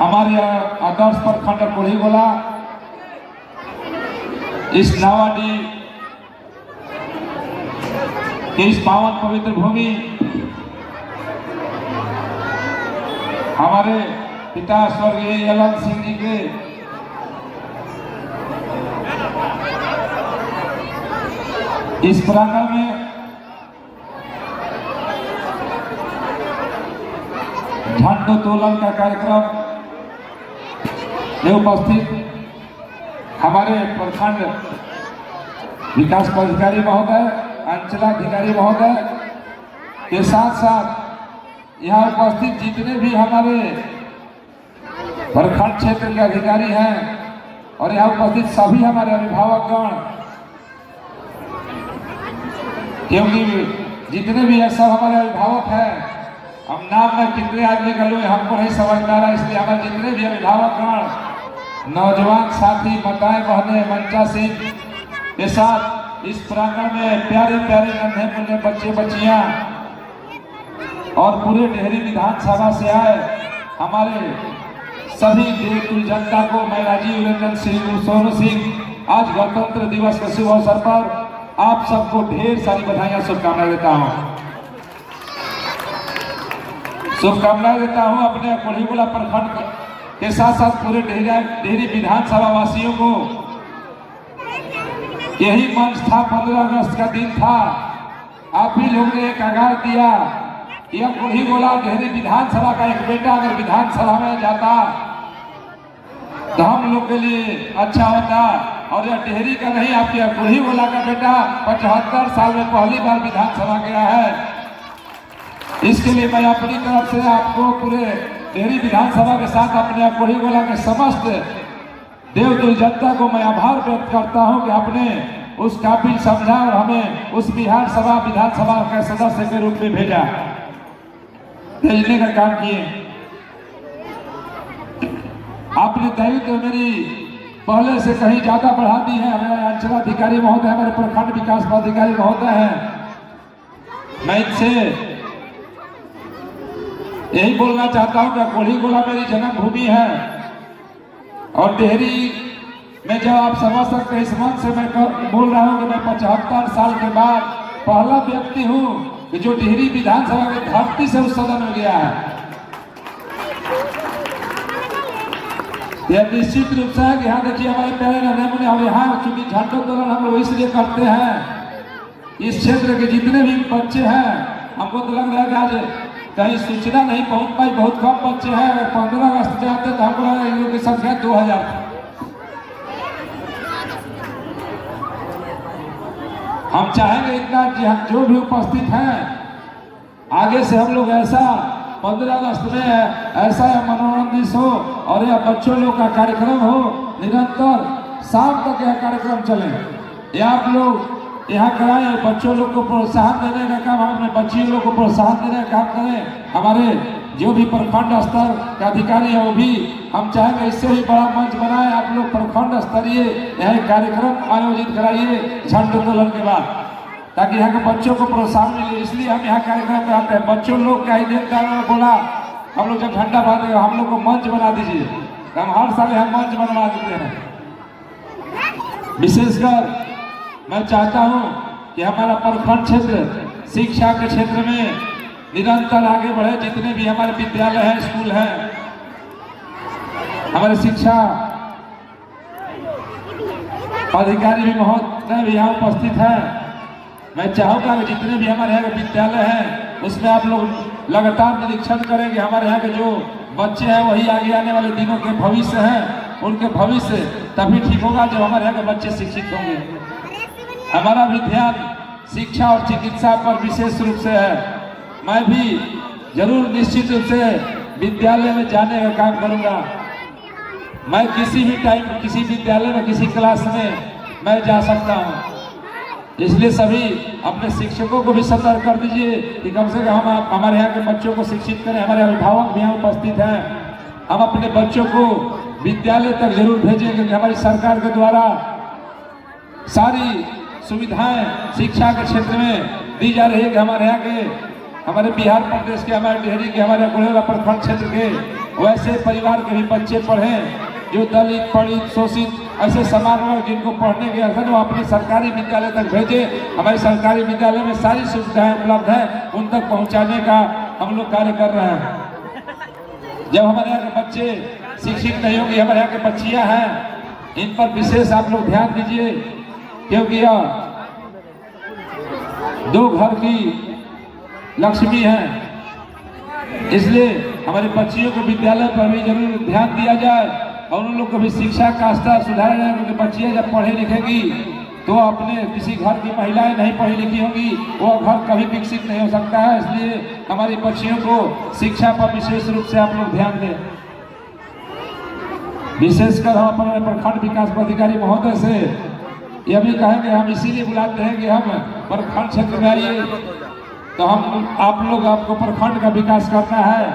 हमारे आदर्श प्रखंड कोढ़ीगोला इस नावाडी के इस पावन पवित्र भूमि हमारे पिता स्वर्गीय यलंत सिंह जी के इस प्रांगण में झंडोत्तोलन का कार्यक्रम में उपस्थित हमारे प्रखंड विकास पदाधिकारी महोदय, अंचलाधिकारी महोदय के साथ साथ यहाँ उपस्थित जितने भी हमारे प्रखंड क्षेत्र के अधिकारी हैं और यहाँ उपस्थित सभी हमारे अभिभावकगण, क्योंकि जितने भी है सब हमारे अभिभावक हैं। हम नाम में कितने आदमी का लोग हमको नहीं समझ में आ रहा, इसलिए हमारे जितने भी अभिभावकगण, नौजवान साथी, माताएं बहनें, मंचा सिंह के साथ इस प्रांगण में प्यारे प्यारे नन्हे मुन्ने बच्चे बच्चियां और पूरे डेहरी विधानसभा से आए हमारे सभी देवकुल जनता को मैं राजीव रंजन सिंह सोनू सिंह आज गणतंत्र दिवस के शुभ अवसर पर आप सबको ढेर सारी बधाइयां, शुभकामनाएं देता हूं। शुभकामनाएं देता हूं अपने कोढ़ीगोला प्रखंड के साथ साथ पूरे डेहरी विधानसभा वासियों को। यही मंच था, 15 अगस्त का दिन था, आप ही लोग ने एक आगाज दिया। यह कोढ़ीगोला डेहरी विधानसभा का एक बेटा अगर विधानसभा में जाता तो हम लोग के लिए अच्छा होता। और यह डेहरी का नहीं, आपके कोढ़ीगोला का बेटा 75 साल में पहली बार विधानसभा गया है। इसके लिए मैं अपनी तरफ से आपको पूरे डेहरी विधानसभा के साथ अपने कोढ़ीगोला के समस्त देवतुल जनता को मैं आभार व्यक्त करता हूं कि आपने उस काबिल समझा और हमें उस विधानसभा के सदस्य के रूप में भेजा, भेजने का काम किए। आपने दायित्व मेरी पहले से कहीं ज्यादा बढ़ा दी है। हमारे अंचलाधिकारी महोदय, हमारे प्रखंड विकास पदाधिकारी महोदय हैं, मैं इनसे यही बोलना चाहता हूं कि कोढ़ीगोला मेरी जन्मभूमि है और डेहरी में जब आप समझ सकते हैं, इस मन से मैं बोल रहा हूं कि मैं 75 साल के बाद पहला व्यक्ति हूं कि जो डेहरी विधानसभा की धरती से उस सदन में गया है। यह निश्चित रूप से है कि यहाँ देखिए हमारे प्यारे नन्हे मुन्ने, और यहाँ चूंकि झंडोत्तोलन हम लोग इसलिए करते हैं, इस क्षेत्र के जितने भी बच्चे हैं, हमको तो लग रहा है कि आज कहीं सूचना नहीं पहुंच पाई, बहुत कम बच्चे हैं। अगर 15 अगस्त में आते तो हमको इन लोगों की संख्या 2000 थी। हम चाहेंगे इतना जो भी उपस्थित हैं, आगे से हम लोग ऐसा 15 अगस्त में ऐसा मनोरंजन हो और यह बच्चों लोग का कार्यक्रम हो, निरंतर शाम तक यह कार्यक्रम चले। यह आप लोग यहाँ कराएं, बच्चों लोग को प्रोत्साहन देने का काम, हम अपने बच्चियों लोग को प्रोत्साहन देने का काम करें। हमारे जो भी प्रखंड स्तर के अधिकारी है वो भी हम चाहेंगे इससे भी बड़ा मंच बनाए। आप लोग प्रखंड स्तरीय यह कार्यक्रम आयोजित कराइए झंडोत्तोलन के बाद, ताकि यहाँ के बच्चों को प्रोत्साहन मिले। इसलिए हम यहाँ कार्यक्रम में आते हैं। बच्चों लोग का ही देवदार बोला, हम लोग जब झंडा बांधेगा हम लोग को मंच बना दीजिए, हम हर साल यहाँ मंच बनवा देते हैं। विशेषकर मैं चाहता हूं कि हमारा प्रखंड क्षेत्र शिक्षा के क्षेत्र में निरंतर आगे बढ़े। जितने भी हमारे विद्यालय हैं, स्कूल हैं, हमारे शिक्षा अधिकारी भी महोदय भी यहाँ उपस्थित हैं। मैं चाहूँगा कि जितने भी हमारे यहाँ के विद्यालय हैं उसमें आप लोग लगातार निरीक्षण करें कि हमारे यहाँ के जो बच्चे हैं वही आगे आने वाले दिनों के भविष्य हैं। उनके भविष्य तभी ठीक होगा जब हमारे यहाँ के बच्चे शिक्षित होंगे। हमारा भी ध्यान शिक्षा और चिकित्सा पर विशेष रूप से है। मैं भी जरूर निश्चित रूप से विद्यालय में जाने का काम करूंगा। मैं किसी भी टाइम किसी विद्यालय में किसी क्लास में मैं जा सकता हूं। इसलिए सभी अपने शिक्षकों को भी सतर्क कर दीजिए कि कम से कम हम हमारे यहाँ के बच्चों को शिक्षित करें। हमारे अभिभावक भी यहाँ उपस्थित हैं, हम अपने बच्चों को विद्यालय तक जरूर भेजें, क्योंकि हमारी सरकार के द्वारा सारी सुविधाएं शिक्षा के क्षेत्र में दी जा रही है कि हमारे यहाँ के हमारे बिहार प्रदेश के, हमारे डेहरी के, हमारे गुड़ेरा प्रखंड क्षेत्र के वैसे परिवार के भी बच्चे पढ़े जो दलित, पीड़ित, शोषित ऐसे समाज वर्ग जिनको पढ़ने के अवसर वो अपने सरकारी विद्यालय तक भेजे। हमारे सरकारी विद्यालय में सारी सुविधाएं उपलब्ध है, उन तक पहुंचाने का हम लोग कार्य कर रहे हैं। जब हमारे यहाँ के बच्चे शिक्षित नहीं होंगे, हमारे यहाँ के बच्चियां हैं, इन पर विशेष आप लोग ध्यान दीजिए, क्योंकि यह दो घर की लक्ष्मी है। इसलिए हमारे बच्चियों को विद्यालय पर भी जरूर ध्यान दिया जाए और उन लोग को भी शिक्षा का स्तर सुधारा जाए, क्योंकि बच्चियां जब पढ़े लिखेगी तो अपने किसी घर की महिलाएं नहीं पढ़ी लिखी होंगी, वो घर कभी विकसित नहीं हो सकता है। इसलिए हमारी बच्चियों को शिक्षा पर विशेष रूप से आप लोग ध्यान दें। विशेषकर हम अपने प्रखंड विकास पदाधिकारी महोदय से यह भी कहेंगे, हम इसीलिए बुलाते हैं कि हम प्रखंड क्षेत्र में आइए, तो हम आप लोग, आपको प्रखंड का विकास करना है,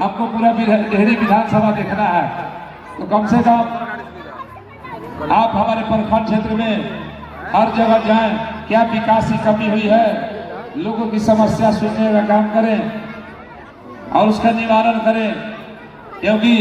आपको पूरा डेहरी विधानसभा देखना है, तो कम से कम आप हमारे प्रखंड क्षेत्र में हर जगह जाएं, क्या विकास की कमी हुई है, लोगों की समस्या सुनने का काम करें और उसका निवारण करें, क्योंकि